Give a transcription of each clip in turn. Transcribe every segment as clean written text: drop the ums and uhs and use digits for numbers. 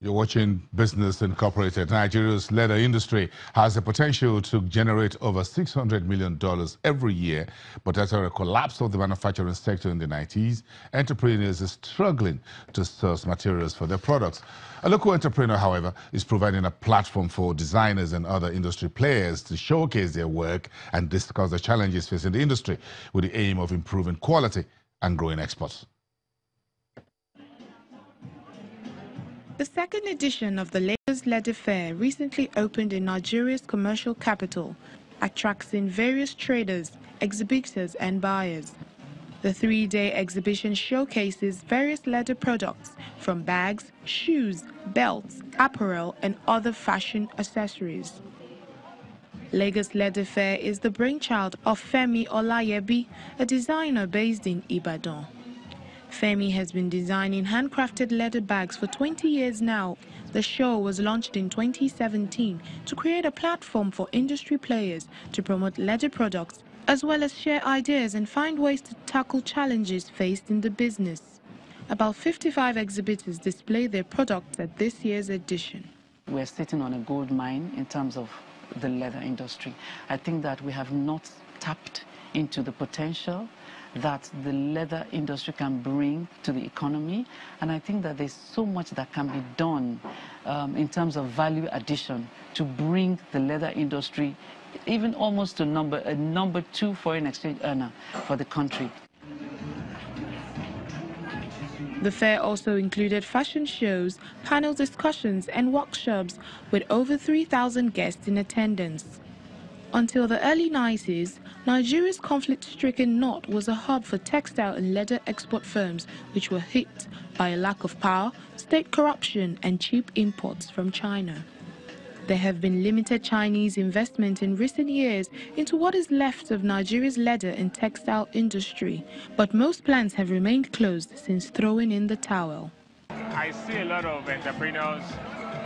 You're watching Business Incorporated. Nigeria's leather industry has the potential to generate over $600 million every year, but after a collapse of the manufacturing sector in the 90s, entrepreneurs are struggling to source materials for their products. A local entrepreneur, however, is providing a platform for designers and other industry players to showcase their work and discuss the challenges facing the industry with the aim of improving quality and growing exports. The second edition of the Lagos Leather Fair recently opened in Nigeria's commercial capital, attracting various traders, exhibitors and buyers. The three-day exhibition showcases various leather products from bags, shoes, belts, apparel and other fashion accessories. Lagos Leather Fair is the brainchild of Femi Olayebi, a designer based in Ibadan. Femi has been designing handcrafted leather bags for 20 years now. The show was launched in 2017 to create a platform for industry players to promote leather products, as well as share ideas and find ways to tackle challenges faced in the business. About 55 exhibitors display their products at this year's edition. We're sitting on a gold mine in terms of the leather industry. I think that we have not tapped into the potential that the leather industry can bring to the economy, and I think that there's so much that can be done in terms of value addition to bring the leather industry even almost to a number 2 foreign exchange earner for the country. The fair also included fashion shows, panel discussions and workshops with over 3,000 guests in attendance. Until the early 90s, Nigeria's conflict-stricken north was a hub for textile and leather export firms which were hit by a lack of power, state corruption and cheap imports from China. There have been limited Chinese investment in recent years into what is left of Nigeria's leather and textile industry, but most plants have remained closed since throwing in the towel. I see a lot of entrepreneurs,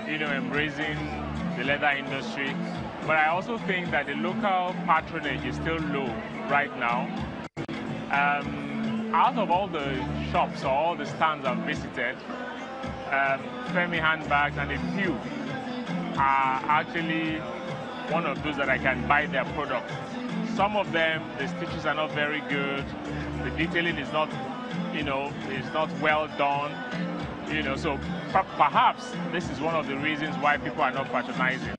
embracing the leather industry, but I also think that the local patronage is still low right now. Out of all the shops or all the stands I've visited, Femi handbags and a few are actually one of those that I can buy their product. Some of them, the stitches are not very good, the detailing is not, is not well done, so perhaps this is one of the reasons why people are not patronizing.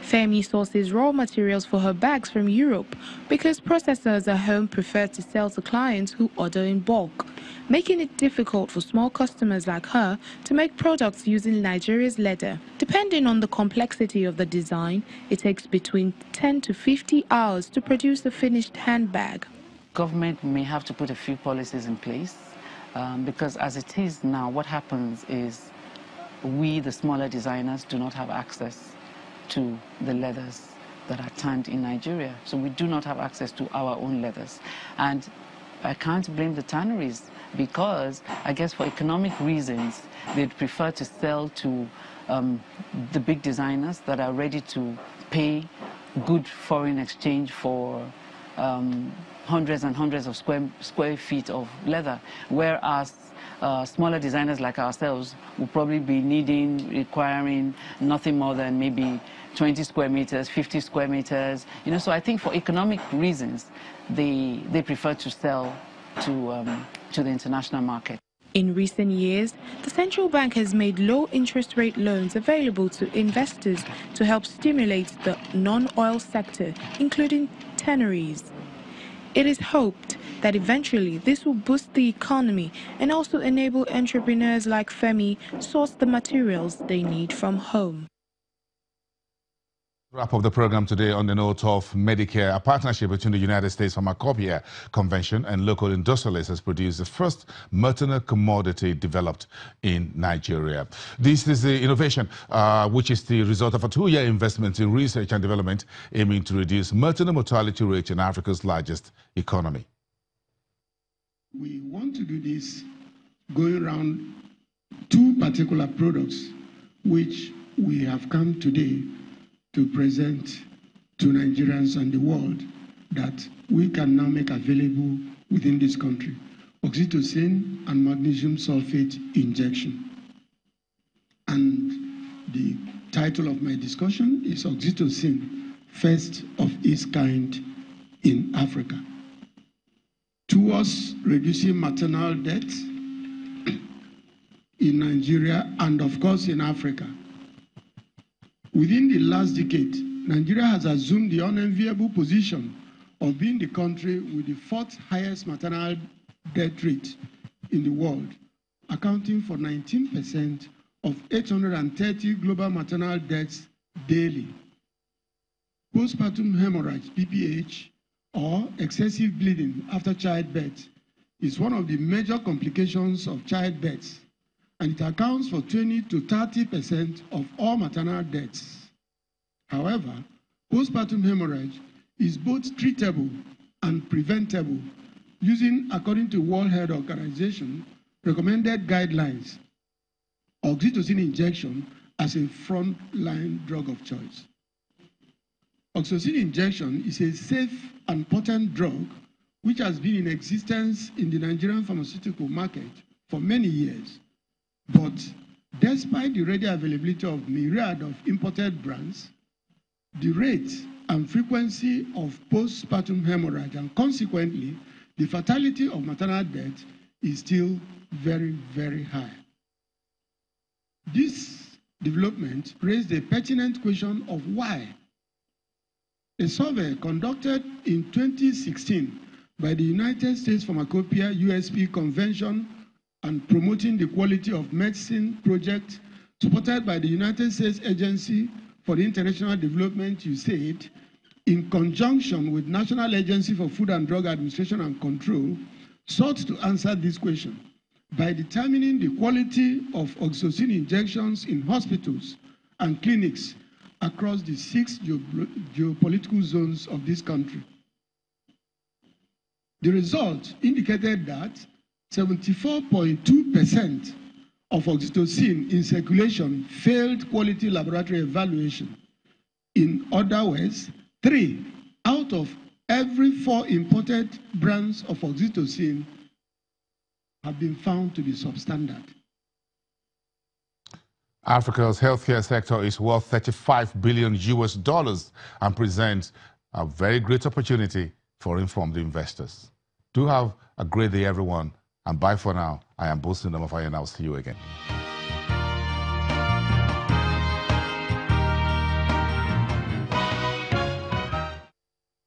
Femi sources raw materials for her bags from Europe because processors at home prefer to sell to clients who order in bulk, making it difficult for small customers like her to make products using Nigeria's leather. Depending on the complexity of the design, it takes between 10 to 50 hours to produce a finished handbag. Government may have to put a few policies in place because as it is now, what happens is we, the smaller designers, do not have access to the leathers that are tanned in Nigeria. So we do not have access to our own leathers. And I can't blame the tanneries because I guess for economic reasons, they'd prefer to sell to the big designers that are ready to pay good foreign exchange for hundreds and hundreds of square feet of leather, whereas smaller designers like ourselves will probably be requiring nothing more than maybe 20 square meters, 50 square meters. So I think for economic reasons, they prefer to sell to the international market. In recent years, the central bank has made low interest rate loans available to investors to help stimulate the non-oil sector, including tanneries. It is hoped that eventually this will boost the economy and also enable entrepreneurs like Femi source the materials they need from home. Wrap up the program today on the note of Medicare. A partnership between the United States Pharmacopoeia Convention and local industrialists has produced the first maternal commodity developed in Nigeria. This is the innovation, which is the result of a 2-year investment in research and development aiming to reduce maternal mortality rate in Africa's largest economy. We want to do this going around 2 particular products which we have come today to present to Nigerians and the world that we can now make available within this country: oxytocin and magnesium sulfate injection. And the title of my discussion is Oxytocin, first of its kind in Africa. Towards reducing maternal deaths in Nigeria and, of course, in Africa. Within the last decade, Nigeria has assumed the unenviable position of being the country with the fourth highest maternal death rate in the world, accounting for 19% of 830 global maternal deaths daily. Postpartum hemorrhage, PPH, or excessive bleeding after childbirth, is one of the major complications of childbirth, and it accounts for 20 to 30% of all maternal deaths. However, postpartum hemorrhage is both treatable and preventable using, according to World Health Organization, recommended guidelines, oxytocin injection as a frontline drug of choice. Oxytocin injection is a safe and potent drug which has been in existence in the Nigerian pharmaceutical market for many years. But despite the ready availability of myriad of imported brands, the rate and frequency of postpartum hemorrhage and consequently the fatality of maternal death is still very, very high. This development raised a pertinent question of why. A survey conducted in 2016 by the United States Pharmacopoeia USP Convention and Promoting the Quality of Medicine project, supported by the United States Agency for the International Development, USAID, in conjunction with National Agency for Food and Drug Administration and Control, sought to answer this question by determining the quality of oxytocin injections in hospitals and clinics across the 6 geopolitical zones of this country. The result indicated that 74.2% of oxytocin in circulation failed quality laboratory evaluation. In other words, 3 out of every 4 imported brands of oxytocin have been found to be substandard. Africa's healthcare sector is worth $35 billion and presents a very great opportunity for informed investors. Do have a great day, everyone, and bye for now. I am Bosun Namafaya, and I'll see you again.